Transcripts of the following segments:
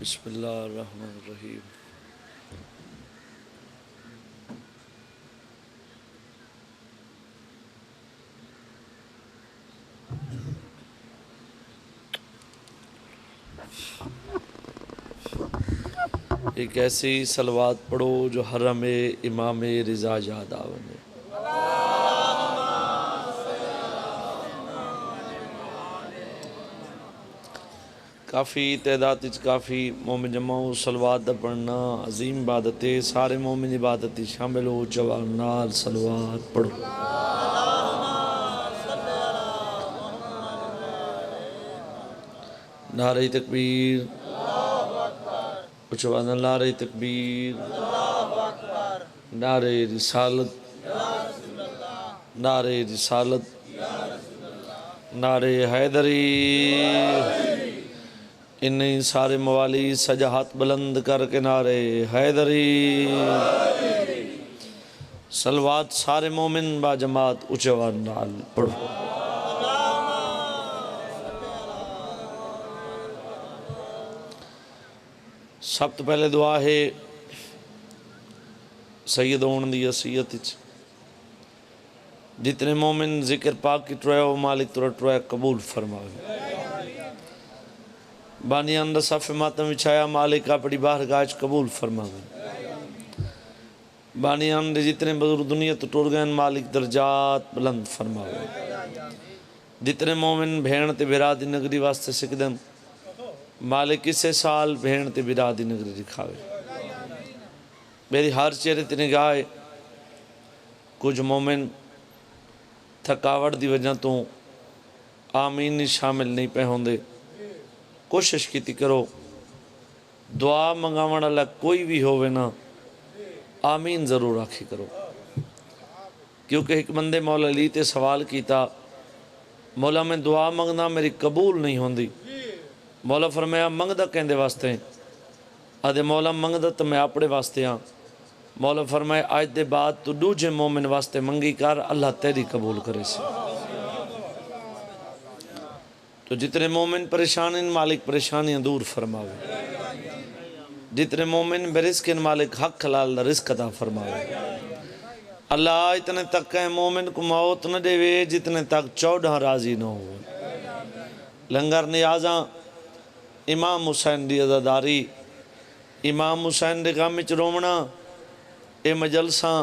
بسم اللہ الرحمن الرحیم۔ ایک ایسی صلوات پڑھو جو حرم امام رضا یاد آونے۔ کافی تعداد کافی مومن جمعوں صلوات دا پڑھنا عظیم عبادت ہے۔ سارے مومن عبادت شامل ہو، جوان نال صلوات پڑھو۔ نعرہ تکبیر، اچھوانا نعرہ تکبیر، نعرہ رسالت، نعرہ رسالت، نعرہ حیدری۔ انہیں سارے موالی سجا ہاتھ بلند کر کے نعرہ حیدری۔ صلوات سارے مومن با جماعت اچھوان نال پڑھو۔ سب تو پہلے دعا ہے سید ہون دی وصیت وچ جتنے مومن ذکر پاک کی ٹرائے ہو مالک ترہ ٹرائے قبول فرماوے۔ بانیان دا صف ماتم وچھایا مالک اپنی بارگاہ قبول فرماوے۔ بانیان دے جتنے بزرگ دنیا تو ٹور گئے مالک درجات بلند فرماوے۔ جتنے مومن بھین تے بھرا دی نگری واسطے سکدن مالک اسے سال بھین تے بھرا دی نگری دکھاوے۔ میری ہر چہرے تے نگاہ کچھ مومن تھکاوٹ دی وجہ تو آمین نہیں شامل نہیں پہ ہوندے۔ کوشش کیتی کرو دعا منگاوان اللہ کوئی بھی ہوئے نا آمین ضرور آکھی کرو، کیونکہ ایک بندے مولا علی تے سوال کیتا مولا میں دعا منگنا میری قبول نہیں ہوندی۔ مولا فرمایا منگدہ کہندے واسطے آدھے مولا منگدہ تو میں اپنے واسطے ہاں۔ مولا فرمایا آج دے بعد تو دوجے مومن واسطے منگی کر اللہ تیری قبول کرے سے۔ تو جتنے مومن پریشان مالک پریشانیاں دور فرماوے، جتنے مومن برزق مالک حق حلال رزق عطا فرماوے۔ اللہ اتنے تک کہ مومن کو موت نہ دے وے جتنے تک 14 راضی نہ ہو۔ لنگر نیازاں امام حسین دی عزاداری، امام حسین دے غم وچ رومنا، اے مجلساں،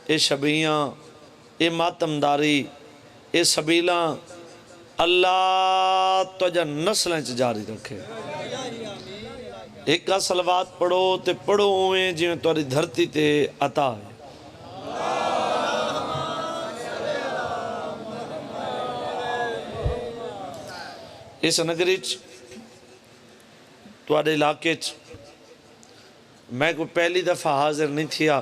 اے شبیاں، اے ماتمداری، اے سبیلاں اللہ تجھا نسلیں جاری رکھے۔ ایک کا صلوات پڑھو تے پڑھو ہوئے جی میں تواری دھرتی تے عطا ہے۔ اس نگریچ توارے علاقے میں کوئی پہلی دفعہ حاضر نہیں تھیا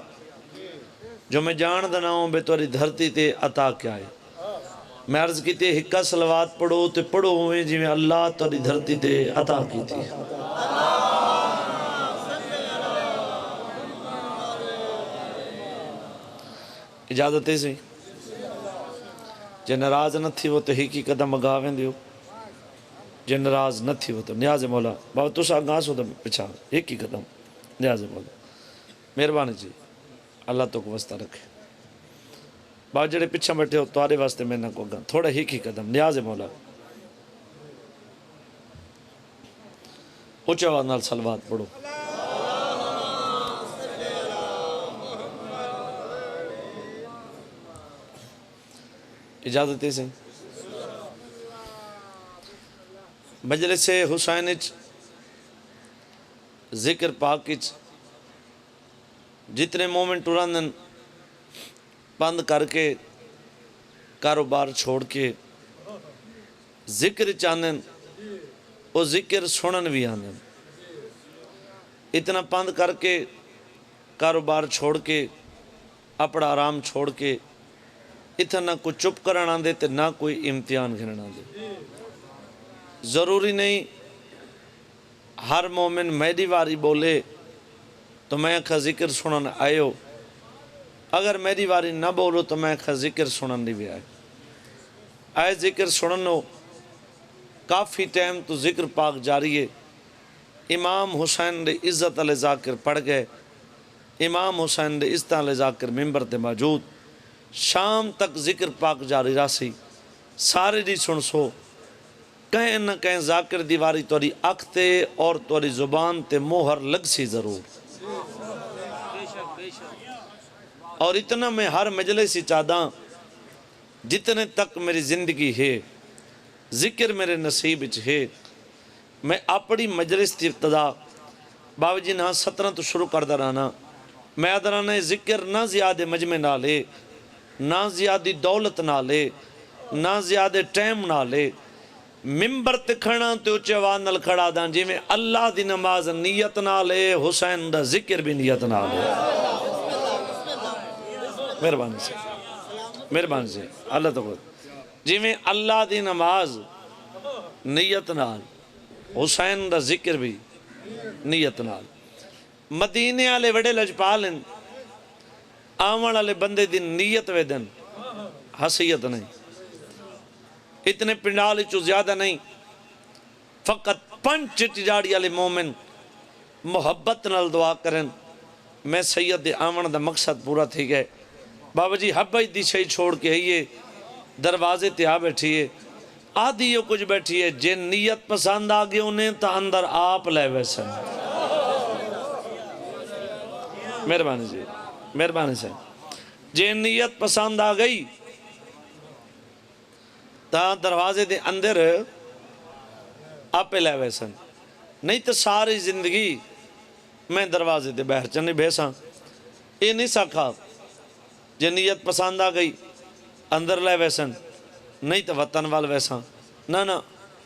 جو میں جان دنا ہوں بے تواری دھرتی تے عطا کیا ہے۔ میں عرض کی تے ہکا صلوات پڑھو تے پڑھو ہوئے جی میں اللہ تواری دھرتی تے عطا کی تھی۔ اجازت ہے سی جے ناراض نہ تھی وہ تو ہی کی قدم اگاویں دیو، جے ناراض نہ تھی وہ تو نیاز مولا بابا تو سا گاس ہو تو پچھا ایک ہی قدم نیاز مولا مہربانی جی اللہ تو کو واسطہ رکھے۔ بابا جڑے پچھا بیٹھے ہو توارے واسطے میں نہ کو گا تھوڑا ہی کی قدم نیاز مولا اچھا وانال صلوات پڑھو۔ اجازت ہے سے مجلس حسین ذکر پاک جتنے مومن ٹورانن بند کر کے کاروبار چھوڑ کے ذکر چاندن وہ ذکر سنن بھی آندن، اتنا بند کر کے کاروبار چھوڑ کے اپنا آرام چھوڑ کے اتنا نہ کوئی چپ کرنا دے تے نہ کوئی امتحان گھننا دے۔ ضروری نہیں ہر مومن میری واری بولے تو میں کھا ذکر سنن آئے ہو، اگر میری واری نہ بولو تو میں کھا ذکر سنن نہیں بھی آئے ذکر سنن ہو کافی ٹائم تو ذکر پاک جاری ہے۔ امام حسین دے عزت علی ذاکر پڑھ گئے، امام حسین دے عزت علی ذاکر ممبر تے موجود، شام تک ذکر پاک جاری راسی، سارے دی سن سو، کہیں نہ کہیں ذاکر دیواری توری اکھتے اور توری زبان تے موہر لگ سی ضرور۔ اور اتنا میں ہر مجلسی چاہداں جتنے تک میری زندگی ہے، ذکر میرے نصیب وچ ہے، میں اپنی مجلس کی ابتدا بابا جی نہ 17 تو شروع کر درانا، میں ادرانا ذکر نہ زیادہ مجمع نہ لے، نہ زیادہ دولت نہ لے، نہ زیادہ ٹائم نہ لے، ممبر تے کھڑا تے اچھے آواز نال کھڑا داں جی میں اللہ دی نماز نیت نہ لے، حسین دا ذکر بھی نیت نہ لے۔ مہربانی سے، مہربانی سے، اللہ تو جی میں اللہ دی نماز نیت نال، حسین دا ذکر بھی نیت نال۔ مدینے والے وڑے لجپالن، آمن والے بندے دی نیت ویدن، حسیت نہیں، اتنے پنڈال چو زیادہ نہیں، فقط 5 چٹی جاڑی والے مومن محبت نال دعا کرن، میں سید دے آمن دا مقصد پورا تھی گئے۔ بابا جی حبائی دی شہی چھوڑ کے آئیے، دروازے تے آ بیٹھیے، آدھی کچھ بیٹھیے، جن نیت پسند آگے انہیں تا اندر آپ لے ویسن۔ مہربانی سے، مہربانی سے، جن نیت پسند آگئی تا دروازے دے اندر آپ لے ویسن، نہیں تو ساری زندگی میں دروازے دے بہر چنے بھیساں، یہ نہیں ساکھا جن نیت پسند آگئی اندر لے ویسن، نہیں تو وطن وال ویساں، نہ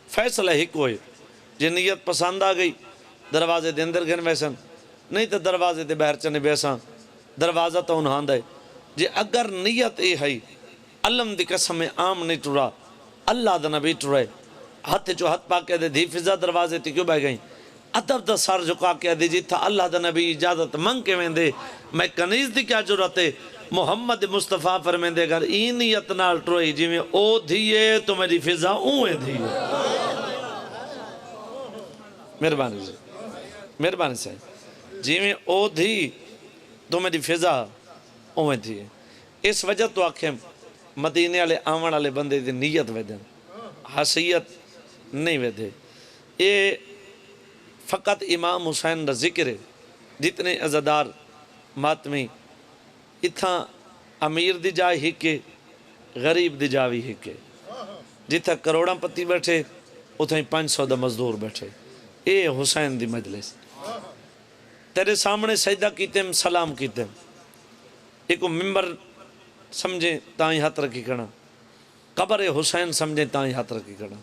فیصلہ ہی کوئی جن نیت پسند آگئی دروازے دے اندر گھن ویسن، نہیں تو دروازے دے بہر چنے بیساں، دروازہ تو انہاں دے جی اگر نیت اے ہے علم دی قسم عام نہیں ٹورا، اللہ دا نبی ٹورے، ہاتھ چو ہاتھ پاکے دے دھی فضا دروازے تے کیوں بہ گئیں، ادب دا سر جھکا کے دے جی تھا اللہ دا نبی اجازت منگ کے ویندے، میں کنیز دی کیا جرات ہے، محمد مصطفیٰ فرمیندے اگر این نیت نال ٹروئی جی میں او دھیے تو میری فضا اوے دھیے۔ مہربانی سے، مہربانی سے، جی میں او دھی تو میری فضا اوے دھیے۔ اس وجہ تو آکھیں مدینے والے آمن والے بندے دی نیت ویدن، حسیت نہیں ویدے۔ یہ فقط امام حسین دا ذکر ہے، جتنے عزادار ماتمی اتھاں امیر دی جائے ہی کے، غریب دی جاوی ہی کے، جتھا کروڑاں پتی بیٹھے اتھاں 500 دا مزدور بیٹھے، اے حسین دی مجلس۔ تیرے سامنے سجدہ کیتے ہیں، سلام کیتے ہیں، ایک ممبر سمجھیں تائیں ہاتھ رکھی کھڑا، قبر حسین سمجھیں تائیں ہاتھ رکھی کھڑا،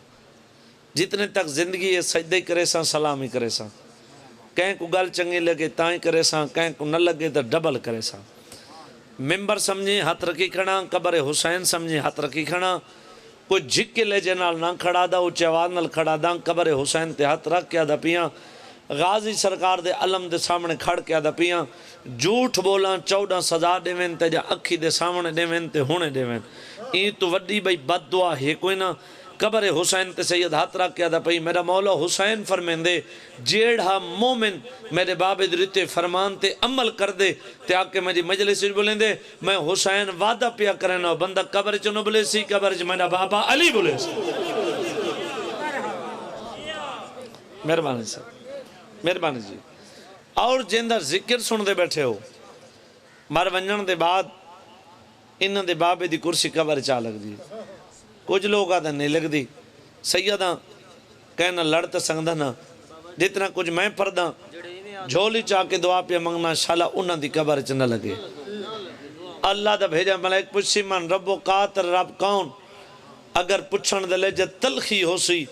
جتنے تک زندگی ہے سجدہ کرے ساں سلام ہی کرے ساں، کہیں کو گل چنگی لگے تائیں کرے ساں، کہیں کو نہ لگے تو ڈبل کرے ساں۔ ممبر سمجھیں ہاتھ رکھی کھڑا، قبر حسین سمجھیں ہاتھ رکھی کھڑا، کوئی جھک کے لے جنال نہ کھڑا دا، اچھے آواز نال کھڑا دا، قبر حسین تے ہاتھ رکھ کے آدھا پیاں، غازی سرکار دے علم دے سامنے کھڑ کے آدھا پیاں، جھوٹ بولاں 14 سزا دے وین تے جا اکھی دے سامنے دے وین تے ہونے دے وین، این تو وڈی بھئی بد دعا ہے کوئی نہ۔ قبر حسین تے سید ہاتھ رکھ کے آدھا پئی میرا مولا حسین فرمیندے جیڑھا مومن میرے بابے درتے فرمان تے عمل کر دے تے آکے میری مجلس بولیں دے میں حسین وعدہ پیا کرنا بندہ قبر چنو بلے سی، قبر چ میرا بابا علی بولے سی۔ مہربانی سے، مہربانی جی۔ اور جندر ذکر سن دے بیٹھے ہو مر ونجن دے بعد انہاں دے بابے دی کرسی قبر چا لگ دی، کچھ لوگ آدھا نہیں لگ دی، سیدہ کہنا لڑتا سنگدہ نا، جتنا کچھ میں پردہ جھولی چاہ کے دعا پہ منگنا شالا انہاں دی قبر چ نہ لگے۔ اللہ دا بھیجا ملائک پوچھی من رب و قاتر رب کون، اگر پچھن دلے جا تلخی ہو سی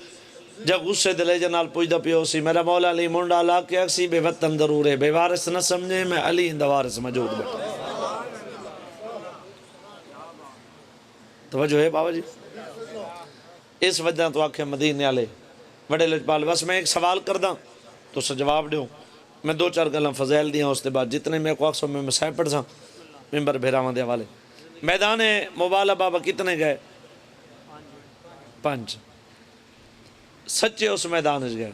جب غصے دلے جا نال پوچھ دا پی ہو سی، میرا مولا علی منڈا لا کے اکسی بے وطن ضرور ہے، بے وارث نہ سمجھے میں علی اندہ وارث موجود بیٹھا۔ توجہ ہے بابا جی؟ اس وجہ تو آکھیں مدینے والے بڑے لجپال۔ بس میں ایک سوال کردہ تو اسے جواب دیوں، میں 2-4 گلاں فضائل دیاں اس کے بعد جتنے میں کو اکثر میں مسائب پڑھ ساں ممبر بھیراوان دے حوالے۔ میدان مبالہ بابا کتنے گئے؟ 5 سچے اس میدان اس گئے،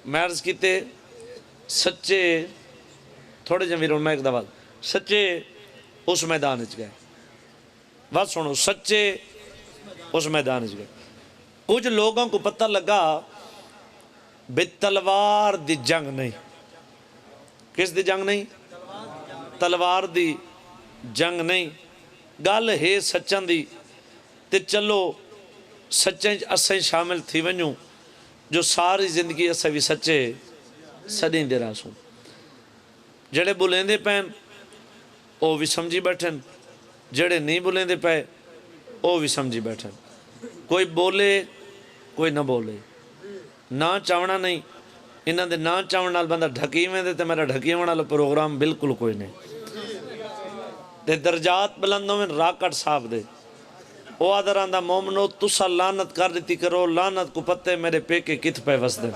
میں عرض کیتے سچے تھوڑے جہاں بھی میں ایک دفعہ سچے اس میدان گئے، بات سنو، سچے اس میدان گئے، کچھ لوگوں کو پتہ لگا بے تلوار دی جنگ نہیں، کس دی جنگ نہیں؟ تلوار دی جنگ نہیں، گل ہے سچن دی، تے چلو سچیں اسیں شامل تھی ونجوں جو ساری زندگی اسیں بھی سچے سدیں دے رہا، جڑے بولیندے پین او بھی سمجھی بیٹھن، جڑے نہیں بولیندے پے او بھی سمجھی بیٹھن، کوئی بولے کوئی نہ بولے، نہ چاونا نہیں، انہاں دے نہ چاون نال بندہ ڈھکی میں دے تے میرا ڈھکی والا پروگرام بالکل کوئی نہیں، تے درجات بلندوں میں راکٹ صاحب دے او آدھران دا مومنو تسا لانت کر دیتی کرو، لانت کو پتے میرے پیکے کت پہ وس دے،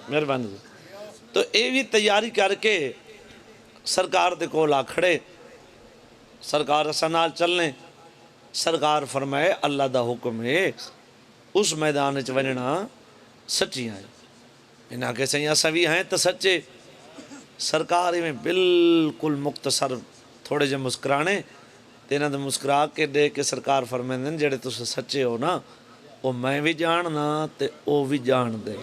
مہربانی جی۔ تو اے بھی تیاری کر کے سرکار دے کول آ کھڑے، سرکار اسنال چلنے، سرکار فرمائے اللہ دا حکم ہے اس میدان وچ ونجنا سچیاں ہیں، انہاں کے سیاں سوی ہیں تو سچے، سرکار میں بالکل مختصر تھوڑے جے مسکرانے تے انہاں دے مسکرا کے دے کے سرکار فرمائیں جڑے تسے سچے ہو نا او میں بھی جاننا تے او بھی جان دے،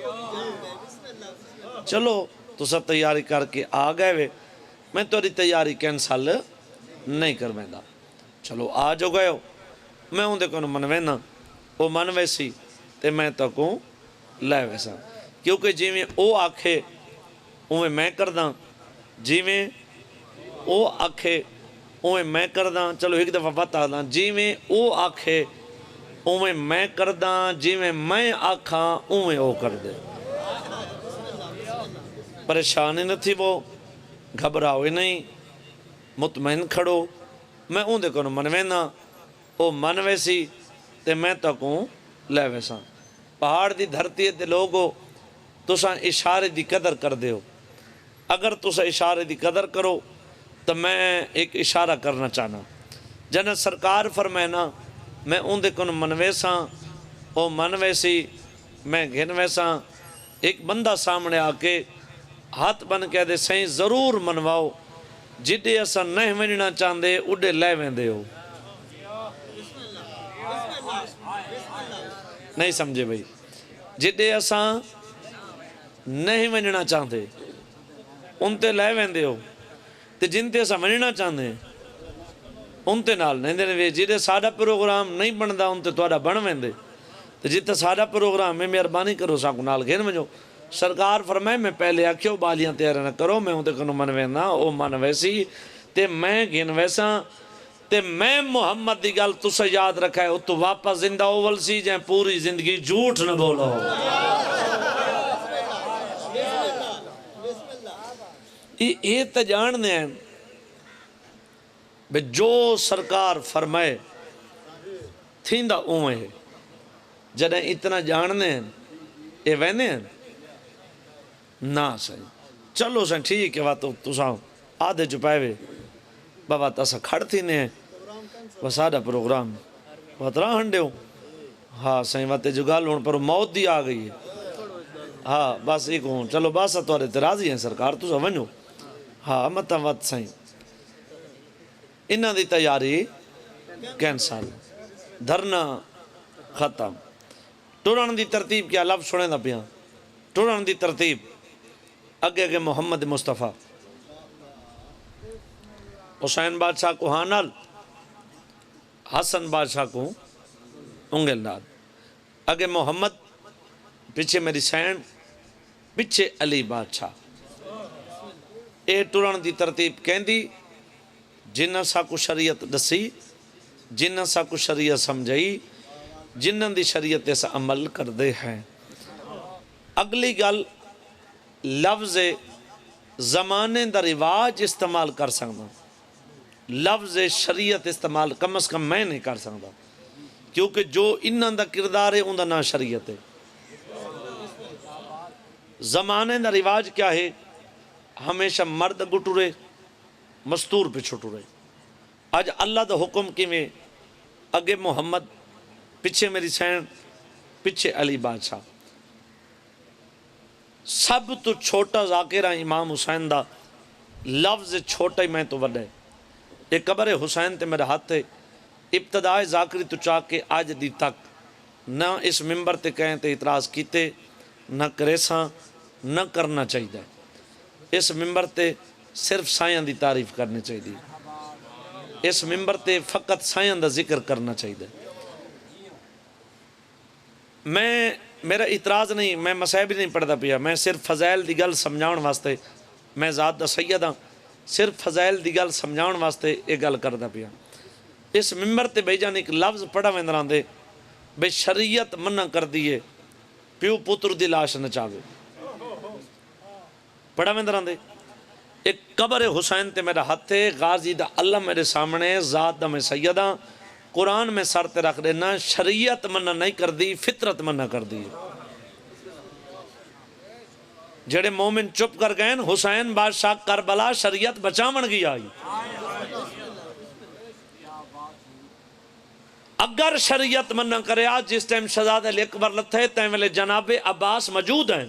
چلو تسا تیاری کر کے آ گئے وے، میں توری تیاری کینسل نہیں کر ویندا، چلو آ جو گئے ہو، میں ہوں دے کنو منوینا، او من ویسی تے میں تو کوں لے ویسا، کیونکہ جی میں او آکھے اوہ میں کرداں، جی میں او آکھے اوہ میں کرداں، چلو ایک دفعہ بتا داں، جی میں او آکھے اوہ میں کرداں، جی میں آکھاں اوہ او کر دے، پریشانی نہ تھی وہ، گھبراؤ ہی نہیں، مطمئن کھڑو، میں اون دے کنو منوینا، او من ویسی تے میں تکوں لے ویسا، پہاڑ دی دھرتی تے لوگو تساں اشارے دی قدر کر دیو، اگر تساں اشارے دی قدر کرو تو میں ایک اشارہ کرنا چاہنا، جنہیں سرکار فرمائنا میں اون دے کنو منویساں، او من ویسی میں گھن ویساں، ایک بندہ سامنے آکے ہاتھ بن کے دے سہیں ضرور منواؤ، جدے اسا نہیں ونجنا چاندے اڈے لے ویندے ہو، نہیں سمجھے بھئی، جدے اسا نہیں ونجنا چاندے ان تے لے ویندے ہو، تے جن تے اسا ونجنا چاندے ان تے نال نہیں دینے وے، جدے ساڑھا پروگرام نہیں بندا ان تے توڑا بن ویندے، تے جتے ساڑھا پروگرام میں مہربانی کرو ساکو نال گھن ونجو، سرکار فرمائے میں پہلے آکھیو بالیاں تیار نہ کرو، میں ہوتے کنو من وینا، او من ویسی تے میں گھن ویسا تے میں محمد دی گل تسا یاد رکھا ہے، تو واپس زندہ اول سی جائیں پوری زندگی جھوٹ نہ بولو، یہ تجاننے ہیں بے جو سرکار فرمائے تھیندہ اوہ ہے، جنہیں اتنا جاننے ہیں اے وینے ہیں نا سہی، چلو سہی ٹھیک ہے واتو تساں آدھے چپائے وے بابا تاسا کھڑ تھی نے وسادہ پروگرام واترا ہنڈے ہو، ہاں سہی واتے جگال ہون پر موت دی آ گئی ہے، ہاں بس ایک ہوں چلو باسا تو آرے ترازی ہیں سرکار تسا ونجو، ہاں متا وات سہی انہاں دی تیاری کینسل، دھرنا ختم، ٹورن دی ترتیب کیا لفظ سنے دا پیاں، ٹورن دی ترتیب اگے اگے محمد مصطفیٰ، حسین بادشاہ کو ہانال، حسن بادشاہ کو انگل نال، اگے محمد پیچھے میری سین پیچھے علی بادشاہ، اے ٹورن دی ترتیب کہندی جنہ سا کو شریعت دسی، جنہ سا کو شریعت سمجھائی، جنہ دی شریعت ایسا عمل کر دے ہیں، اگلی گل لفظ زمانے دا رواج استعمال کر سکتا، لفظ شریعت استعمال کم از کم میں نہیں کر سکتا، کیونکہ جو انہاں دا کردار ہے ان دا نا شریعت ہے، زمانے دا رواج کیا ہے، ہمیشہ مرد گٹورے مستور پہ چھٹورے، آج اللہ دا حکم کی میں اگے محمد پیچھے میری سین، پیچھے علی بادشاہ. سب تو چھوٹا ذاکرہ امام حسین دا، لفظ چھوٹا ہی میں تو وڈا ہے. ایک قبر حسین تے میرے ہاتھ ہے، ابتدائے ذاکری تو چاہ کے آج دی تک نہ اس ممبر تے کہیں تے اعتراض کیتے، نہ کریساں، نہ کرنا چاہیے. اس ممبر تے صرف سائیں دی تعریف کرنی چاہیے. اس ممبر تے فقط سائیں دا ذکر کرنا چاہیے. میرا اعتراض نہیں، میں مسائب نہیں پڑھتا پیا، میں صرف فضائل دی گل سمجھاؤن واسطے، میں ذات دا سید ہاں، صرف فضائل دی گل سمجھاؤن واسطے یہ گل کرتا پیا. اس ممبر تے بھائی جان ایک لفظ پڑھا ویندران دے بے شریعت منع کر دیے پیو پتر دی لاش نچاوے. پڑھا ویندران دے ایک قبر حسین تے میرا ہاتھ ہے، غازی دا اللہ میرے سامنے، ذات دا میں سیدہ، قرآن میں سر تے رکھ دینا، شریعت منع نہیں کر دی، فطرت منع کر دی. جڑے مومن چپ کر گئے حسین بادشاہ کربلا شریعت بچامن گئی آئی. اگر شریعت منع کرے آج جس ٹائم شہزادہ علی اکبر لتھے تیم ویلے جناب عباس موجود ہیں.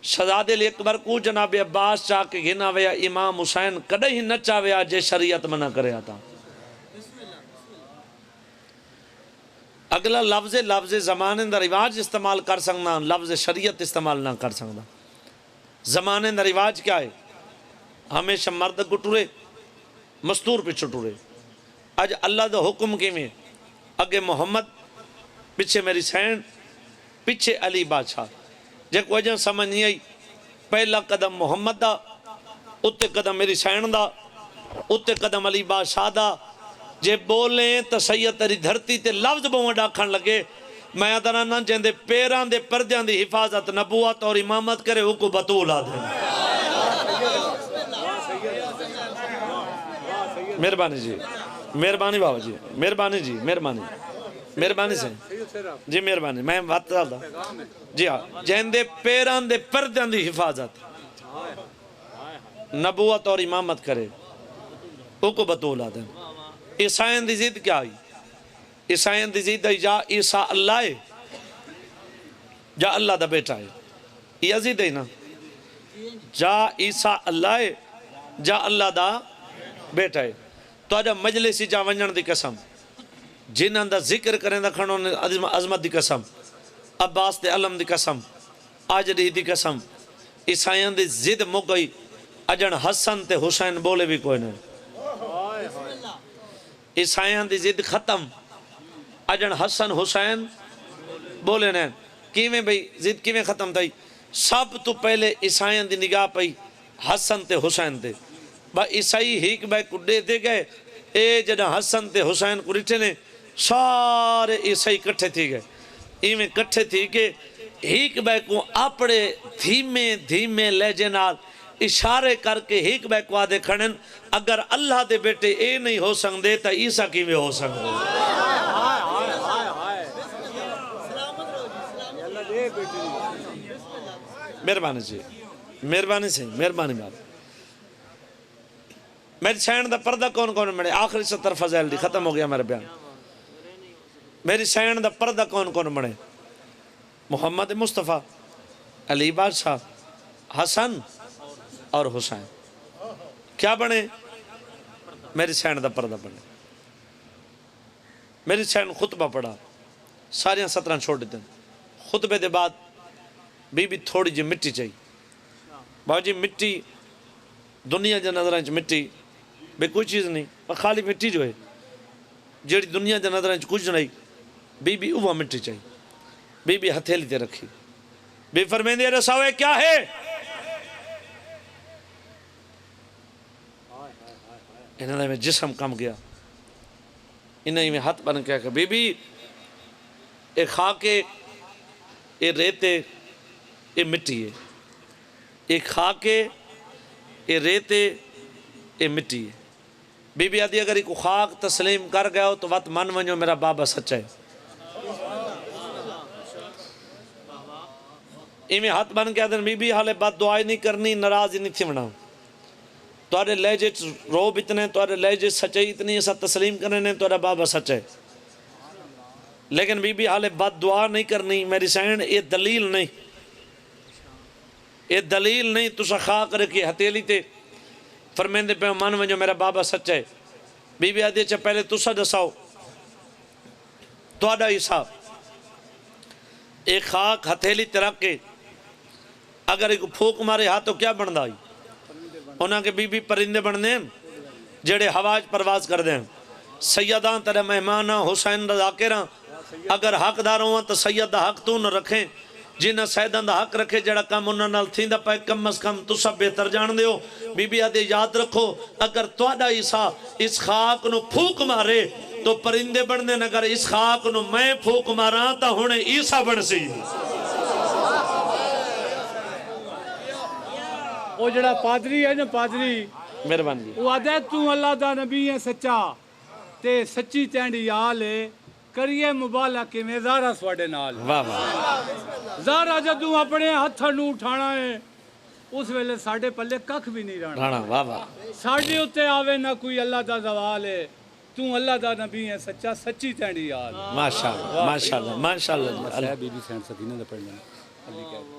شہزادہ علی اکبر کو جناب عباس چاہ کے گھنا ویا امام حسین کدے ہی نہ چاہویا جے شریعت منع کرے آتا. اگلا لفظ زمانے دا رواج استعمال کر سکنا، لفظ شریعت استعمال نہ کر سکنا. زمانے دا رواج کیا ہے؟ ہمیشہ مرد کو ٹورے مستور پہ چھٹورے. آج اللہ دا حکم کی میں اگے محمد، پیچھے میری سین، پیچھے علی بادشاہ. جے کو وجہ سمجھ نہیں آئی، پہلا قدم محمد دا، اتے قدم میری سین دا، اتے قدم علی بادشاہ دا. جے بولیں تو سید تری دھرتی تے لفظ بہوں ڈاکھن لگے. میں ادرانا جہندے پیران دے پردیاں دی حفاظت نبوت اور امامت کرے وہ کو بطول آدھے. مہربانی جی، مہربانی بابا جی، مہربانی جی، مہربانی مہربانی سے جی، مہربانی میں بات ڈالتا جی. ہاں، جہندے پیران دے پردیاں دی حفاظت نبوت اور امامت کرے وہ کو بطول آدھے. عیسائیں دی ضد کیا آئی؟ عیسائیں دی ضد ہے جا عیسیٰ اللہ ہے، جا اللہ دا بیٹا ہے. یہ ضد ہے نا، جا عیسیٰ اللہ ہے، جا اللہ دا بیٹا ہے. تو آجا مجلسی جا ونجن دی قسم، جنہاں دا ذکر کریں دا کھنوں نے عظمت دی قسم، عباس دے علم دی قسم، آجری دی قسم. عیسائیں دی ضد مک گئی، اجن حسن تے حسین بولے بھی کوئی نہیں. عیسائیں دی ضد ختم، اجن حسن حسین بولے نہیں. کیویں بھئی ضد کیویں ختم تھئی؟ سب تو پہلے عیسائیں دی نگاہ پئی حسن تے حسین تے. با عیسائی ہیک بے کو دے دے گئے، اے جڑا حسن تے حسین کو ڈٹھے نے سارے عیسائی کٹھے تھی گئے. ایویں کٹھے تھی کہ ہیک بے کو اپنے دھیمے دھیمے لہجے نال اشارے کر کے ہیک بے کو آدھے کھڑن، اگر اللہ دے بیٹے اے نہیں ہو سکتے تا عیسیٰ کیویں ہو سکتے. مہربانی جی، مہربانی سے، مہربانی بات. میری سین دا پردہ کون کون بنے؟ آخری 70 فضائل دی ختم ہو گیا میرا بیان. میری سین دا پردہ کون کون بنے؟ محمد مصطفیٰ، علی بادشاہ، حسن اور حسین. کیا بنے؟ میری سین دا پردہ بنے. میری سین خطبہ پڑھا، ساریاں 17 چھوڑ دیتے ہیں. خطبے دے بعد بی بی تھوڑی جی مٹی چاہیے. بابا جی مٹی دنیا جا نظریں مٹی بے کوئی چیز نہیں، خالی مٹی جو ہے جیڑی دنیا جا نظریں کچھ نہیں. بی بی اوہ مٹی چاہیے. بی بی ہتھیلی تے رکھی. بی فرمیندی ہے رساوے کیا ہے؟ انہوں نے میں جسم کم گیا، انہیں میں ہاتھ بن کیا کہ بی بی اے خاکے، اے ریتے، اے مٹی ہے. اے خاکے، اے ریتے، اے مٹی ہے. بی بی آدھی اگر ایک خاک تسلیم کر گیا ہو تو وقت من ونجو میرا بابا سچا ہے. ایمیں ہاتھ بن کے آدھن بی بی حالے بات دعائی نہیں کرنی، ناراض ہی نہیں تھی بنا. تواڈے لہجے روب اتنے، تواڈے لہجے سچائی اتنی، اسا تسلیم کرنے تواڈا بابا سچ ہے، لیکن بی بی حالے بد دعا نہیں کرنی میری سین، یہ دلیل نہیں، یہ دلیل نہیں۔ تسا خاک رکھی ہتیلی تے فرمیندے پہ من ونجو میرا بابا سچ ہے، بی بی آدھے چاہ پہلے تسا دساؤ تواڈا حساب، ایک خاک ہتھیلی تے رکھ کے اگر ایک پھوک مارے ہاں تو کیا بن دائی؟ انہاں کے بی بی پرندے بن دیں جڑے ہواج پرواز کر دیں۔ سیدان تیرے مہمانہ حسین رضا کران اگر حق دار ہوں تو سید دا حق تو نہ رکھیں، جنہ سیدان دا حق رکھے جڑا کام انہاں نال تھیں دا پائے کم از کم تو سب بہتر جان دیو۔ بی بی آدھے یاد رکھو اگر تواڈا عیسیٰ اس خاک نو پھوک مارے تو پرندے بن دیں، اگر اس خاک نو میں پھوک ماراں تا ہونے عیسیٰ بن سی۔ وہ جڑا پادری ہے نا پادری مہربان جی، وہ آدھے تو اللہ دا نبی ہے سچا تے سچی تینڈی آل ہے کریے مبالہ کے میں زارہ سواڑے نال۔ واہ واہ زارہ جدوں اپنے ہتھا نو اٹھانا ہے اس ویلے ساڑھے پلے ککھ بھی نہیں رہنا، رانا واہ واہ ساڑھے اتے آوے نہ کوئی اللہ دا زوال ہے، تو اللہ دا نبی ہے سچا سچی تینڈی آل۔ ماشاءاللہ ماشاءاللہ ماشاءاللہ اللہ بی بی سینٹ سکینہ دا پڑھنا علی کہہ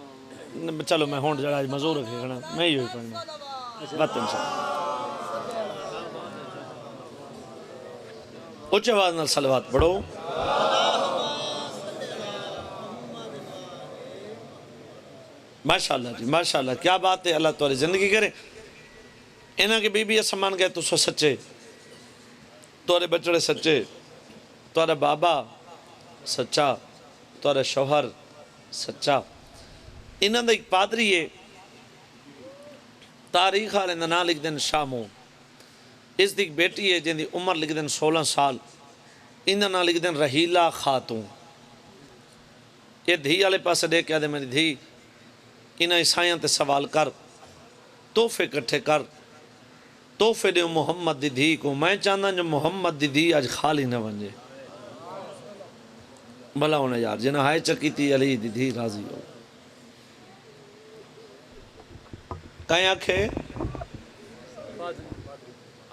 چلو میں ہونڈ جڑا مزور رکھے گا میں ہی ہوئی پڑھنا بات انشاءاللہ۔ اچھے آواز نال صلوات پڑھو۔ ماشاءاللہ جی ماشاءاللہ کیا بات ہے، اللہ تمہاری زندگی کرے۔ انہاں کے بی بی سمان گئے تو سو سچے، تمہارے بچڑے سچے، تمہارا بابا سچا، تمہارا شوہر سچا۔ انہاں دا ایک پادری ہے تاریخ آلے نا لکھ دیں شاموں، اس دی ایک بیٹی ہے جن دی عمر لکھ دیں 16 سال، انہاں نا لکھ دیں رحیلہ خاتون۔ یہ دھی آلے پاس دے کیا دے میری دھی انہاں عیسائیاں تے سوال کر، تحفے کٹھے کر، تحفے دے محمد دی دھی کو۔ میں چاہنا جو محمد دی دھی آج خالی نہ ونجے، بھلا ہونا یار جنہ ہائے چکی تھی علی دی دھی راضی ہو۔ کہیں آکھے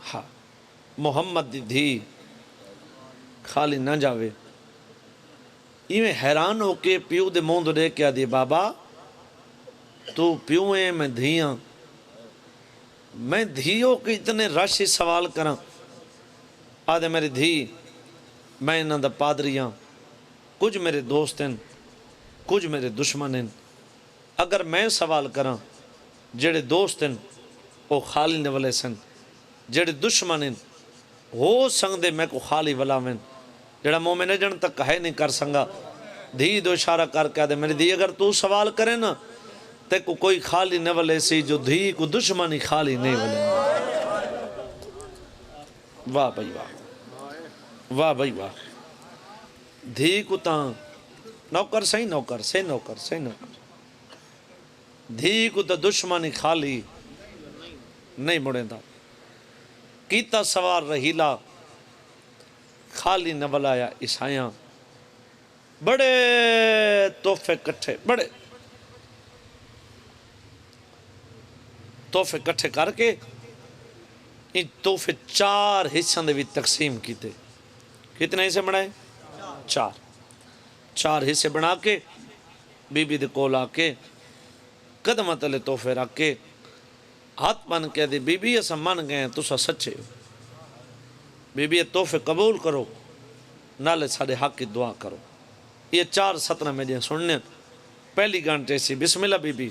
ہاں محمد دی دھی خالی نہ جاوے۔ یہ حیران ہو کے پیو دے موند دے کیا دی بابا تو پیو ہیں میں دھیاں، میں دھیوں کے اتنے راشی سوال کراں۔ آدھے میری دھی میں انہاں دا پادریاں، کچھ میرے دوست ہیں کچھ میرے دشمن ہیں، اگر میں سوال کراں جڑے دوست ہیں وہ خالی نولے سن، جڑے دشمن ہیں وہ سنگ دے میں کو خالی ولا میں، جڑا مومن جن تک ہے نہیں کر سنگا۔ دھی دو اشارہ کر کے آدھے میری دھی اگر تو سوال کرے نا تے کو کوئی خالی نہ ولے سی جو دھی کو دشمنی خالی نہیں ولے۔ واہ بھائی واہ واہ بھائی واہ، دھی کو تاں نوکر صحیح نوکر صحیح نوکر صحیح نوکر، دھی کو تا دشمنی خالی نہیں مڑیں دا۔ کیتا سوار رہیلا خالی نہ بلایا عیسائیاں، بڑے تحفے کٹھے، بڑے تحفے کٹھے کر کے ان تحفے 4 حصوں دے بھی تقسیم کیتے۔ کتنے حصے بنائے؟ 4 حصے بنا کے بی بی دے کول آ کے قدمہ تلے تحفے رکھ کے ہاتھ بن کے دے بی بی اسا من گئے تسا سچے ہو، بی بی تحفے قبول کرو نالے سارے حق کی دعا کرو۔ یہ 4 سطرہ میں دیں سننے۔ پہلی گھنٹے سی بسم اللہ بی بی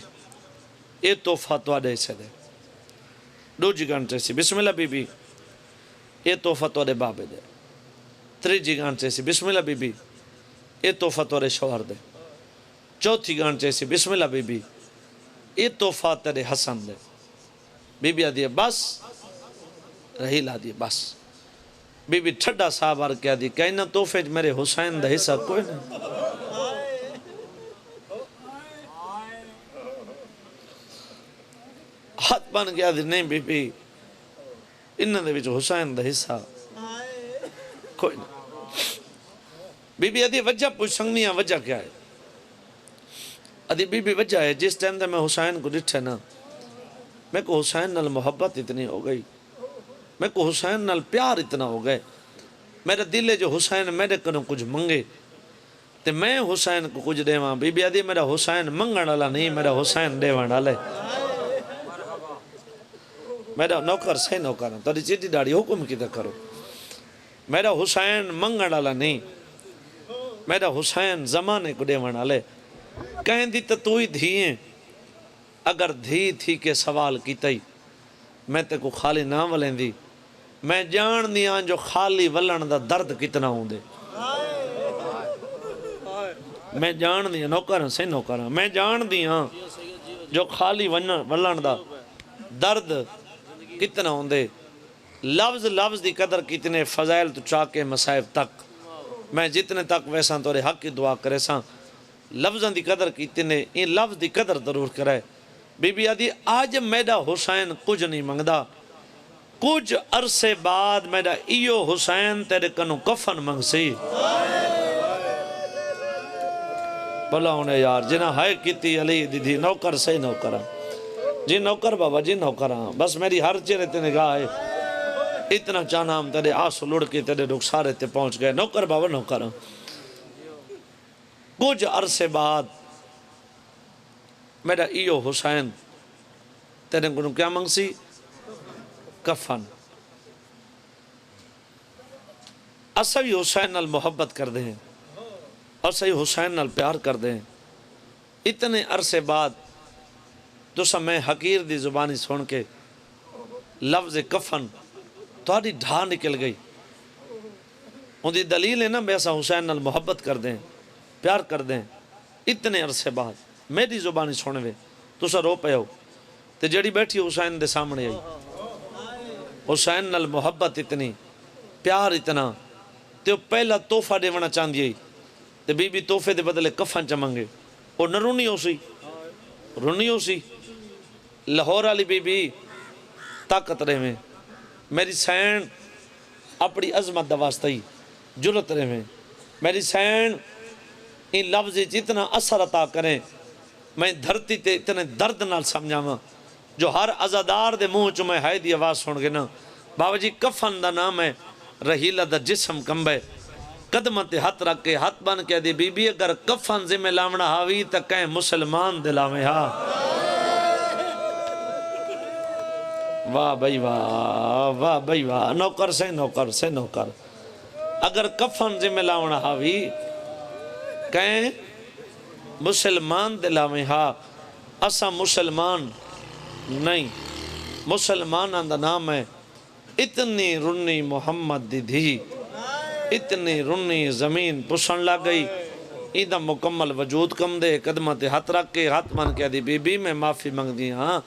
یہ تحفہ تواڈے سے دے، دوجی گھنٹے سی بسم اللہ بی بی یہ تحفہ تواڈے بابے دے، تریجی گھنٹے سی بسم اللہ بی بی یہ تحفہ تواڈے شوہر دے، چوتھی گھنٹے سی بسم اللہ بی بی یہ تحفہ تیرے حسن دے۔ بی بی آدھی بس، رحیل آدھی بس۔ بی بی ٹھڈا صاحب آر کیا دی کہنا تحفے میرے حسین دا حصہ کوئی نہیں۔ ہاتھ بن گیا دی نہیں بی بی انہاں دے وچ حسین دا حصہ کوئی نہیں۔ بی بی آدھی وجہ پوچھ سنگنیاں وجہ کیا ہے؟ آدھی بی بی وجہ ہے جس ٹائم دے میں حسین کو ڈٹھے نا میں کو حسین نال محبت اتنی ہو گئی، میں کو حسین نال پیار اتنا ہو گئے، میرا دل ہے جو حسین میرے کنوں کچھ منگے تے میں حسین کو کچھ دے وہاں۔ بی بی آدھی میرا حسین منگن والا نہیں، میرا حسین دے وہاں ڈالے، میرا نوکر سے نوکر ہوں، تاری چیٹی ڈاڑی حکم کی کرو، میرا حسین منگن والا نہیں، میرا حسین زمانے کو دے وہاں ڈالے۔ کہیں دی تو ہی دھیئیں، اگر دھی تھی کے سوال کیتا ہی میں تے کو خالی نہ ولیں دی، میں جان دیاں جو خالی ولن دا درد کتنا ہوں دے، میں جان دیاں نوکرن سے نوکرن، میں جان دیاں جو خالی ولن دا درد کتنا ہوں دے۔ لفظ لفظ دی قدر کتنے فضائل تو چاکے مسائب تک، میں جتنے تک ویساں تورے حق کی دعا کرے ساں، لفظاں دی قدر کتنے ان لفظ دی قدر ضرور کرے۔ بی بی آدھی آج میرا حسین کچھ نہیں منگدا، کچھ عرصے بعد میرا ایو حسین تیرے کنوں کفن منگ سی۔ بلا ہونے یار جنہ ہائے کیتی علی دی دی نوکر سے نوکرہ، جی نوکر بابا جی نوکرہ، بس میری ہر چہرے تے نگاہ ہے، اتنا چانا ہم تیرے آنسو لڑ کے تیرے رخسارے تے پہنچ گئے، نوکر بابا نوکرہ۔ کچھ عرصے بعد میرا ایو حسین تیرے کنوں کیا منگ سی؟ کفن۔ اسا بھی حسین نال محبت کر دیں اور صحیح حسین نال پیار کر دیں، اتنے عرصے بعد تو سا میں حقیر دی زبانی سن کے لفظ کفن تھوڑی ڈھا نکل گئی، ان دی دلیل ہے نا بے ایسا حسین نال محبت کر دیں پیار کر دیں، اتنے عرصے بعد میری زبانی سن وے تو سا رو پہ ہو تے جڑی بیٹھی حسین دے سامنے آئی، حسین نال محبت اتنی پیار اتنا تے وہ پہلا توفہ دیونا چاندی آئی تے بی بی توفے دے بدلے کفن چمنگے، اور نہ رونی ہو سی، رونی ہو سی۔ لاہور والی بی بی طاقت رہے میں، میری سین اپنی عظمت دا واسطہ ہی جرت رہے میں، میری سین ان لفظ اتنا اثر عطا کریں، میں دھرتی تے اتنے درد نال سمجھاواں جو ہر عزادار دے منہ چو میں ہائے دی آواز سن گے نا، بابا جی کفن دا نام ہے رحیلہ دا جسم کمبے، قدمہ تے ہاتھ رکھ کے ہاتھ بن کے دی بی بی اگر کفن ذمہ لاونا ہاوی تا کہیں مسلمان دلاویں ہاں۔ واہ بھائی واہ، واہ بھائی واہ، نوکر سے نوکر سے نوکر، اگر کفن ذمہ لاونا ہاوی کہیں مسلمان دلاویں ہاں۔ اسا مسلمان نہیں، مسلمان دا نام ہے اتنی رنی محمد دی دھی، اتنی رنی زمین پسن لگ گئی، ایدہ مکمل وجود کم دے، قدمہ تے ہاتھ رکھ کے ہاتھ مان کے دی بی بی میں معافی منگ دی ہاں،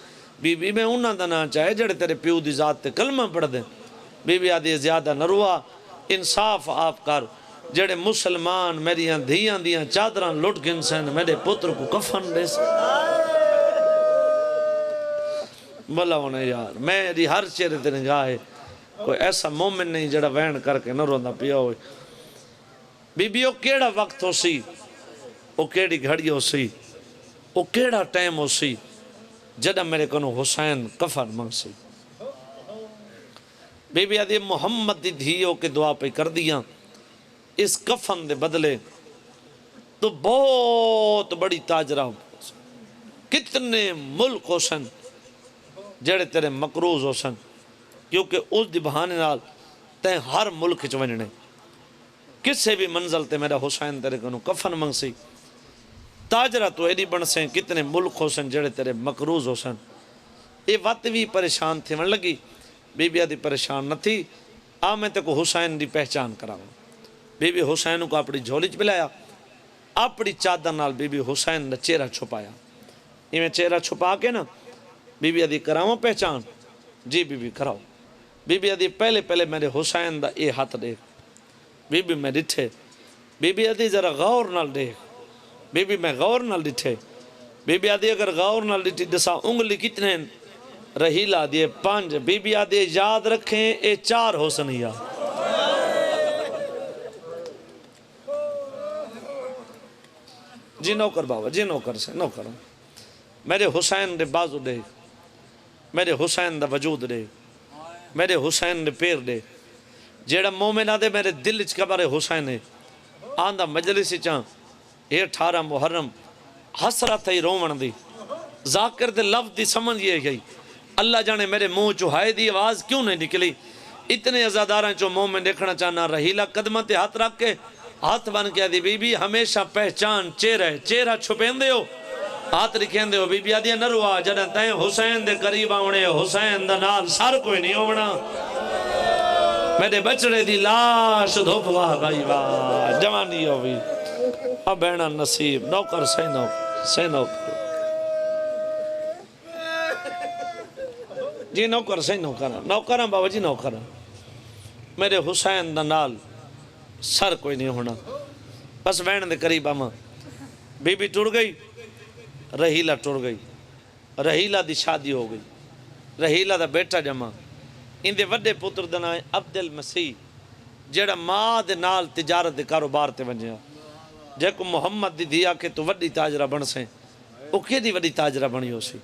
بی بی میں انہاں دا نہ چاہے جڑے تیرے پیو دی ذات تے کلمہ پڑھ دیں، بی بی آدھی زیادہ نہ روا، انصاف آپ کر، جڑے مسلمان میری دھیاں دیاں چادران لٹ گنسن میرے پتر کو کفن دے سن۔ بلا ہونے یار میری ہر چہرے تے نگاہ ہے، کوئی ایسا مومن نہیں جڑا وین کر کے نہ روندہ پیا ہوئے۔ بی بی او کیڑا وقت ہو سی، او کیڑی گھڑی ہو سی، او کیڑا ٹائم ہو سی جڑا میرے کنو حسین کفن منگ سی۔ بی بی آدھی محمد دی دھیوں کے دعا پہ کر دیا اس کفن دے بدلے تو بہت بڑی تاجرہ ہو، کتنے ملک ہو سن جڑے تیرے مقروض ہو سن، کیونکہ اس دی بہانے نال تے ہر ملک چونجنے، کسے بھی منزل تے میرا حسین تیرے کنو کفن منگ سی، تاجرہ تو ایڈی بن سیں کتنے ملک ہو سن جڑے تیرے مقروض ہو سن۔ یہ وقت بھی پریشان تھی من لگی، بی بی آدھی پریشان نہ تھی، میں تے کو حسین دی پہچان کراؤں۔ بی بی حسین کو اپنی جھولی چ پلایا، اپنی چادر نال بی بی حسین دا چہرہ چھپایا، یہ میں چہرہ چھپا کے نا بی بی آدھی کراؤں پہچان، جی بی بی کراؤ۔ بی بی آدھی پہلے میرے حسین دا اے ہاتھ دیکھ، بی بی میں ڈٹھے، بی بی آدھی ذرا غور نال دیکھ، بی بی میں غور نال ڈٹھے، بی بی آدھی اگر غور نال ڈٹھی دسا انگلی کتنے رحیلہ آدھی 5، بی بی آدھی یاد رکھیں اے 4 حسنیہ۔ جی نوکر بابا جی نوکر سے نوکر، میرے حسین دے بازو دیکھ، میرے حسین دا وجود دے، میرے حسین دے پیر دے، جیڑا مومن آدھے میرے دل اچ قبر حسین ہے، آندہ مجلس چاں یہ 18 محرم حسرت ہی رومن دی، ذاکر دے لفظ دی سمجھ یہ گئی، اللہ جانے میرے منہ چوہائے دی آواز کیوں نہیں نکلی، اتنے عزاداراں چو مومن دیکھنا چاہنا، رحیلہ قدمہ تے ہاتھ رکھ کے ہاتھ بن کے دی بی بی ہمیشہ پہچان چہرہ چھپین دے ہو، ہاتھ رکھین دے ہو، بی بی آدھی نروا جڑا تائیں حسین دے قریب آونے، حسین دا نال سار کوئی نہیں ہونا، میرے بچڑے دی لاش دھوپ واہ بھائی واہ، جوانی ہوئی اب بہنا نصیب نوکر نوکر جی نوکر بابا جی نوکر میرے حسین دا نال سر کوئی نہیں ہونا، بس بہن دے قریب آما، بی بی ٹوڑ گئی، رحیلہ ٹوڑ گئی، رحیلہ دی شادی ہو گئی، رحیلہ دا بیٹا جمع، ان دے وڈے پتر دا نام عبد المسیح، جیڑا ماں دے نال تجارت دے کاروبار تے ونجیا، جے کو محمد دی دیا کہ تو وڈی تاجرہ بن سے، او کی دی وڈی تاجرہ بنی ہو سی،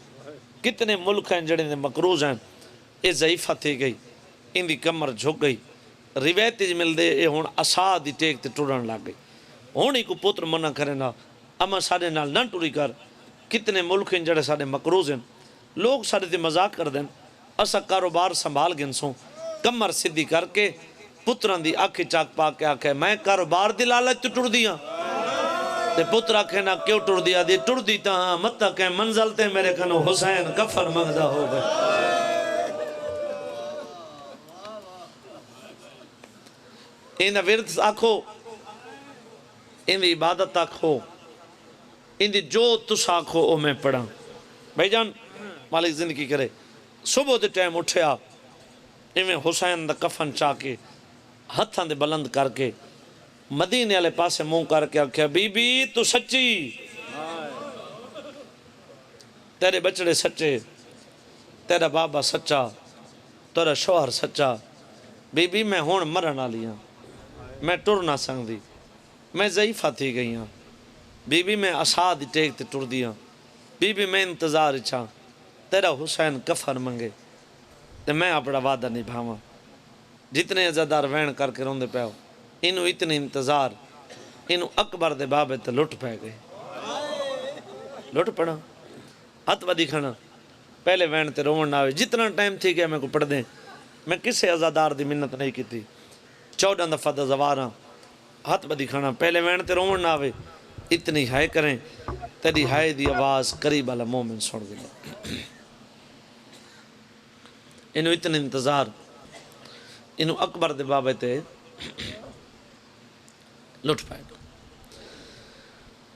کتنے ملک ہیں جڑے نے مقروض ہیں، اے ضعیفہ تھی گئی، ان دی کمر جھک گئی، روایت جی مل دے اے ہون اسا دی ٹیک تے ٹوڑن لگ گئی، ہونی کو پتر منع کرے نا، اما سارے نال نہ ٹوڑی کر، کتنے ملک ہیں جڑے سارے مقروض ہیں، لوگ سارے تے مذاق کر دیں، اسا کاروبار سنبھال گن سوں، کمر صدی کر کے، پتران دی آنکھیں چاک پا کے آکھے میں کاروبار دی لالچ تو ٹوڑ دیا، تے پترہ کہنا کیوں ٹوڑ دیا دی ٹوڑ دیتا ہاں مت کہ منزل تے میرے کنو حسین کفر منگدہ ہو گئے، ان ورد آکھو، ان دی عبادت آکھو، ان دی جو تس آکھو او میں پڑھا، بھائی جان مالک زندگی کرے، صبح دے ٹائم اٹھیا، انہیں حسین دا کفن چاہ کے، ہتھاں دے بلند کر کے، مدینے والے پاسے منہ کر کے آکھیا بی بی تو سچی، تیرے بچڑے سچے، تیرا بابا سچا، تیرا شوہر سچا، بی بی میں ہون مرن آلی ہاں، میں ٹر نہ سنگ دی، میں ضعیفہ تھی گئی ہاں، بی بی میں اساد ٹیک تے ٹر دیا، بی بی میں انتظار اچھا، تیرا حسین کفر منگے، تے میں اپنا وعدہ نبھاواں، جتنے عزادار وین کر کے روندے پہ ہو، انہوں اتنے انتظار، انہوں اکبر دے بابے تے لٹ پہ گئے، لٹ پڑا، ہاتھ بدی کھانا، پہلے وین تے رومن نہ ہوئے، جتنا ٹائم تھی گیا میں کو پڑھ دیں، میں کسے عزادار دی منت نہیں کی تھی، 14 دفعہ دا زواراں، ہاتھ بدی کھانا، پہلے وین تے رومن نہ ہوئے، اتنی ہائے کریں، تیری ہائے دی آواز قریب والا مومن سن گئے، انہوں اتنے انتظار، انہوں اکبر دے بابے تے لٹ پائے گا،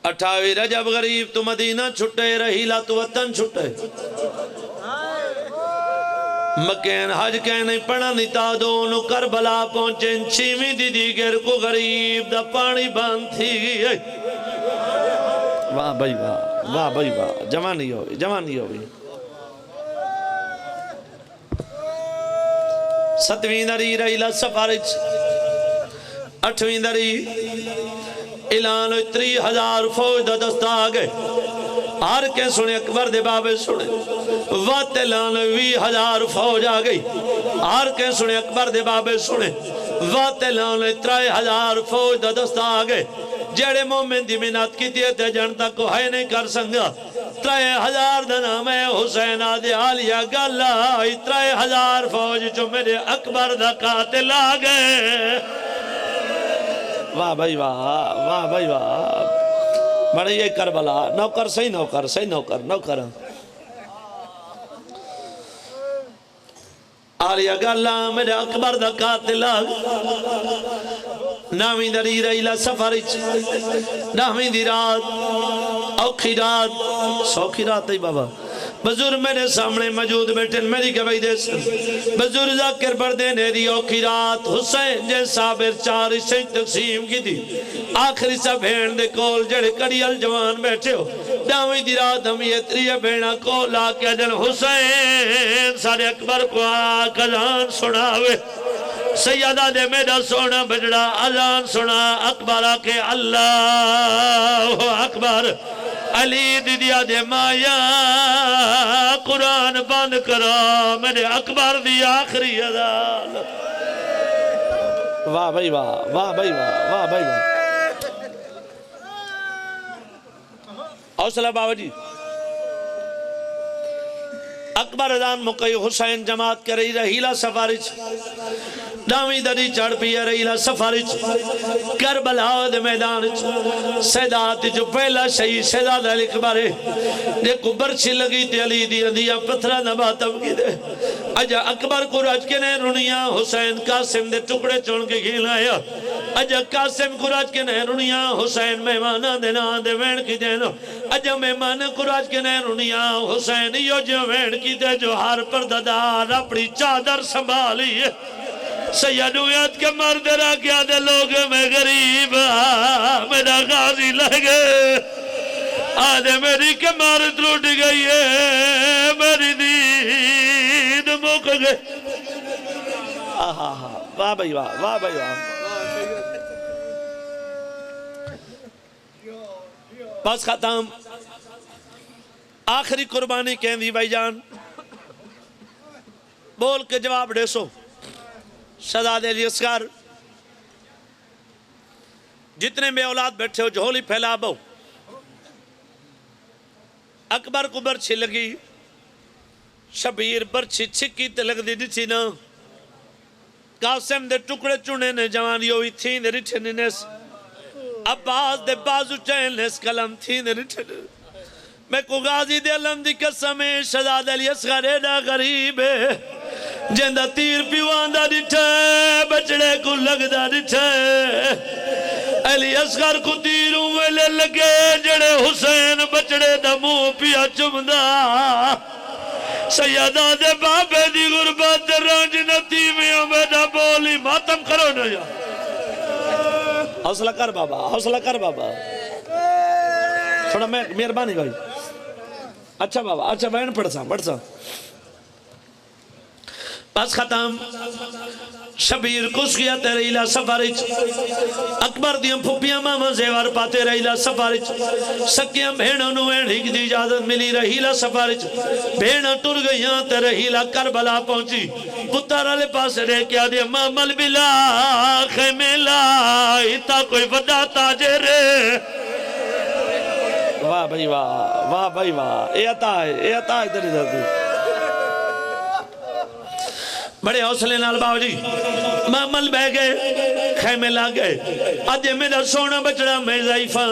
28 رجب غریب تو مدینہ چھٹے، رحیلہ تو وطن چھٹے، مکین حج کے نہیں پڑھا نیتا دونوں کربلا پہنچے، چھیویں دی دیگر کو غریب دا پانی باندھ تھی گئی، واہ بھائی واہ، واہ بھائی واہ، جوانی ہوئی، جوانی ہوئی، 7ویں دری رحیلہ سفارچ، 8ویں دری اعلان 30,000 فوج دا دستہ آگئے، ہر کے سنے اکبر دے بابے سنے، وات اعلان 20,000 فوج آگئی، ہر کے سنے اکبر دے بابے سنے، وات اعلان 3,000 فوج دا دستہ آگئے، جیڑے مومن دی منات کی تیتے جنتا کو ہے نہیں کر سنگا، 3,000 دا نام ہے حسین آدھے آلیا گاللہ، 3,000 فوج جو میرے اکبر دا قاتل آگئے، واہ بھائی واہ، واہ بھائی واہ، بڑے یہ کربلا، نوکر صحیح نوکر، صحیح نوکر، نوکر آلیا گاللہ میرے اکبر دا قاتل آگئے، 9ویں دری رحیلہ سفرچ، 9ویں دی رات، اوکھی رات، سوکھی رات ہے بابا، بزرگ میرے سامنے موجود بیٹھے میری گواہی دے سن، بزرگ ذاکر بردے نیری اوکھی رات، حسین جے صابر 4 حصے تقسیم کی دی، آخری سا بھین دے کول جڑے کڑیل جوان بیٹھے ہو، 9ویں دی رات ہم یہ 3 بھینا کول آکے جن حسین سارے اکبر کو آکھ اذان سناوے، سیدہ دے میرا سونا بجڑا اذان سنا، اکبر آکے اللہ اکبر، علی دیا دے مایا قرآن بند کرا میرے اکبر دی آخری عدالت واہ بھائی واہ واہ بھائی واہ واہ بھائی واہ حوصلہ بابا جی اکبر ادان مقی حسین جماعت کرئی رہیلا سفارج دامی دری چڑھ پیا رہیلا سفارج کربلا دے میدان سیدات جو پہلا شہید سیدات علی اکبر دیکھو برچی لگی تے علی دی اندیا پتھرہ نباتم کی دے اجا اکبر کو رج کے نے رنیا حسین قاسم دے ٹکڑے چون کے گھیل آیا اجا قاسم کو رج کے نے رنیا حسین مہمانہ دے نا دے وین کی دینا اجا مہمان کو رج کے نے رنیا حسین یو جو وین کی دے جو ہر پرددار اپنی چادر سنبھالی ہے سیدویت کے مرد را کیا دے لوگ میں غریب میرا غازی لگے آدھے میری کمار ٹوٹ گئی ہے میری دید مک گئے واہ بھائی واہ واہ بھائی واہ بس ختم آخری قربانی کہن دی بھائی جان بول کے جواب دے سو شہزاد علی اصغر جتنے بے اولاد بیٹھے ہو جھولی پھیلا بو اکبر کو برچھی لگی شبیر برچھی چھکی تے لگ دی دیچھی نا قاسم دے ٹکڑے چونے نے جوانی ہوئی تھی دے رٹھے نیس عباس دے بازو چین نیس کلم تھی دے رٹھے میں کو غازی دے علم دی قسم شہزاد علی اصغر ایڈا غریب ہے جندہ تیر پیواندہ ڈٹھے بچڑے کو لگدہ ڈٹھے علی اصغر کو تیروں ویلے لگے جڑے حسین بچڑے دا منہ پیا چمدہ سیدہ دے بابے دی غربت رنج نتی میں امیدہ بولی ماتم کرو نا یا حوصلہ کر بابا حوصلہ کر بابا تھوڑا مہربانی بھائی اچھا بابا اچھا بہن پڑھ سا بس ختم شبیر کس گیا تے رہیلا سفارج اکبر دیاں پھپیاں ماما زیور پاتے رہیلا سفارج سکیاں بھینوں نوین ہی دی اجازت ملی رہیلا سفارج بھینوں ٹر گئیاں تے رہیلا کربلا پہنچی پتر علی پاس رہ کیا دیا مامل بلا خیمے لا ایتا کوئی وڈا تاجر واہ بھائی واہ واہ بھائی واہ اے عطا ہے تیری دردی بڑے حوصلے نال باو جی مامل بہ گئے خیمے لا گئے آجے میرا سونا بچڑا میں ضعیفہ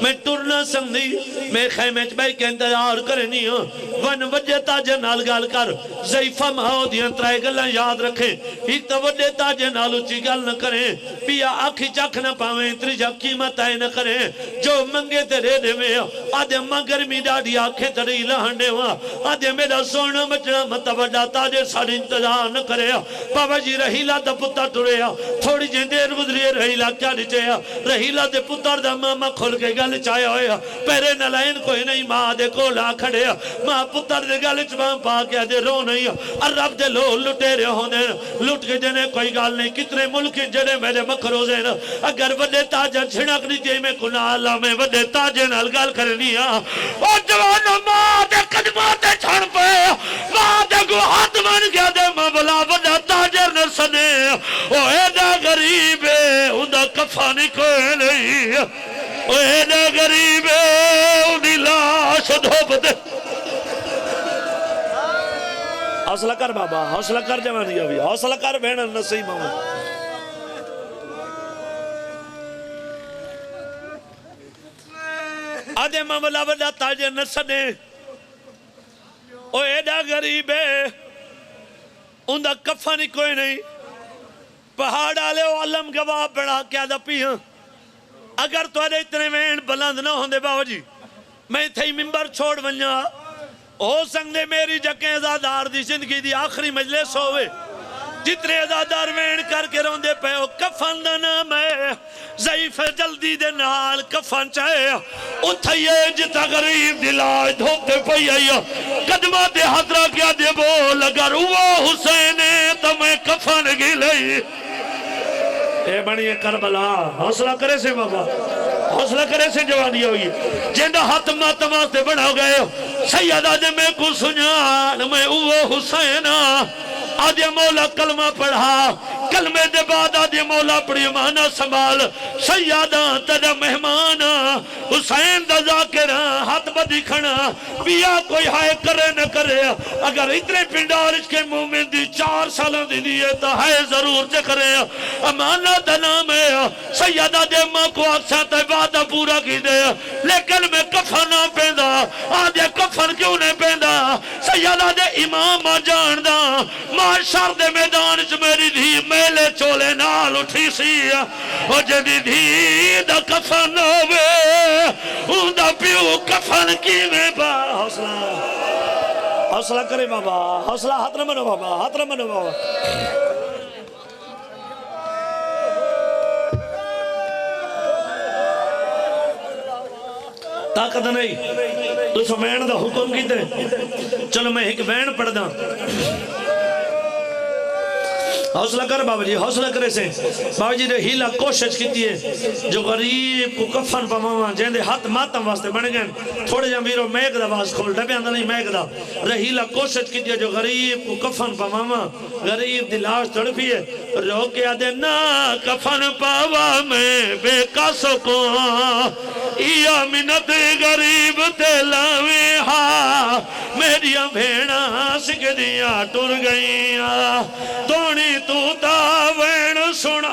میں ٹرنا سمدھی میں خیمے چھ کے انتظار کرنی ہوں ون وجہ تاجے نال گال کر ضعیفہ مہاو دیاں ترائے گلہ یاد رکھیں ایک تو وجہ تاجے نال اچھی گل نہ کریں پیا آکھی چاک نہ پاویں تریجا قیمت آئے نہ کریں جو منگے تیرے دے میں آجے مگر می ڈاڑی آنکھیں تری لہنڈے ہوا آجے میرا سونا بچڑا متوجہ تاجے ساڑی انتظار نہ کرے بابا جی رہیلا دا پتر ٹرے تھوڑی جن دیر گزری رہیلا کیا نچے رہیلا دے پتر دا ماما کھل کے گل چایا ہویا پیرے نلائن کوئی نہیں ماں دے کولا کھڑے ماں پتر دے گل چماں پا کے دے رو نہیں اور رب دے لو لٹے رہے ہونے لٹ کے جنے کوئی گال نہیں کتنے ملک جنے میرے مکروزے نا اگر وڈے تاجر چھڑک نہیں دے میں کنا اللہ میں وڈے تاجر نال گال کرنی اور جوانو ماں دے قدماتے چھڑ پے ماں دے گو ہاتھ من گیا دے ماں بلا وڈا تاجر نہ سنے او ایڈا غریب ہے اندھا کفانی کوئی نہیں او ایڈا غریب ہے اندھی لاش دھوپ دے حوصلہ کر بابا حوصلہ کر جوانی ابھی حوصلہ کر بہن نصیب ماما آدھے ماں بلا وڈا تاجر نہ سنے او ایڈا غریب ہے اندھا کفانی کوئی نہیں پہاڑ آلے و علم گواہ بڑھا کیا دا پیاں اگر تو ایڈے اتنے وین بلند نہ ہوندے باو جی میں تھی ممبر چھوڑ ونیا ہو سنگے میری جکیں ازادار دی زندگی دی آخری مجلس ہوئے جتنے ازادار وین کر کے روندے پہ ہو کفن دا نام ہے ضعیف جلدی دے نال کفن چاہے اتھائیے جتا غریب دلاج دھوتے پہی آئیا قدمہ دے حضرہ کیا دے بول اگر وہ حسین ہے تو میں کفن گی لئی اے بڑی کربلا حوصلہ کرے سے بابا حوصلہ کرے سے جوانی ہوئی جندہ ہاتھ ماتم واسطے بنا گئے سیدہ دے میں کو سنیان میں اوہ حسین آدھے مولا کلمہ پڑھا کلمے دے بعد آدھے مولا پڑھی مانا سنبھال سیدہ تدہ مہمان حسین دا ذاکر ہاتھ بدی کھنا بیا کوئی ہائے کرے نہ کرے اگر اتنے پنڈار اس کے مومن دی 4 سالہ دی دیئے تو ہائے ضرور چے کرے امانہ دا نام ہے سیدہ دے ماں کو اکسا تیبادہ پورا کی دے لیکن میں کفن نہ پیدا آدھے کفن کیوں نہیں پیدا سیدہ دے امام جان دا معاشر دے میدان چ میری دھی میلے چولے نال اٹھی سی او جدی دھی دا کفن ہوئے اون دا پیو کفن کی میں با حوصلہ کرے بابا حوصلہ ہاتھ نہ منو بابا ہاتھ نہ منو بابا طاقت نہیں تو سمین دا حکم کی تے چلو میں ایک بین پڑھ دا حوصلہ کر بابا جی حوصلہ کرے سے بابا جی نے ہیلہ کوشش کی ہے جو غریب کو کفن پا ماما جہندے ہاتھ ماتم واسطے بن گئے تھوڑے جنبیروں میگ دا باز کھول ڈبے اندر نہیں میگ دا رہیلہ کوشش کی ہے جو غریب کو کفن پا ماما غریب دی لاش تڑپی ہے روکے آدھے نا کفن پاوا میں بے کاسو کو یا منت غریب تلاوی ہاں میریاں بھیڑا سکھ دیا ٹر گئیاں تونی تو تاوین سن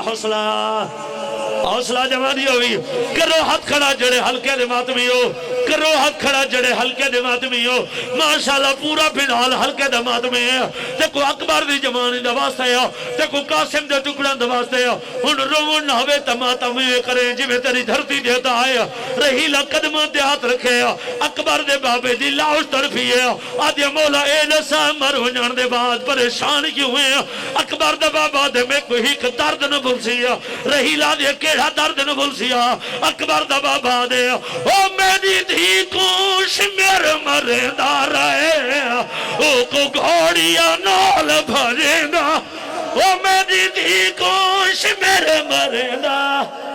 حوصلہ جوانی ہوئی کرو ہاتھ کھڑا جڑے ہلکے دے ماتمی ہو کرو ہاتھ کھڑا جڑے ہلکے دے ماتمی ہو ماشاءاللہ پورا بنال ہلکے دے ماتمی ہے دیکھو اکبر دی جمانی دا واسطے ہے دیکھو قاسم دے ٹکڑان دا واسطے ہے ان روون نہ ہوئے تا ماتمی کریں جی میں تیری دھرتی دیتا آئے رہیلہ قدمان دے ہاتھ رکھے اکبر دے بابے دی لاؤش طرفی ہے آدھے مولا اے نسا مر ونجان دے بعد پریشان کیوں ہیں اکبر دے بابا دے میں کوئی ایک درد نہ بھول سیا رہیلہ دے کیڑا درد نہ بھول سیا اکبر دے بابا دے او میری دھی کو شمیر مرے دار ہے او کو گھوڑیا نال بھرے گا او میری دھی کو شمیر مرے دار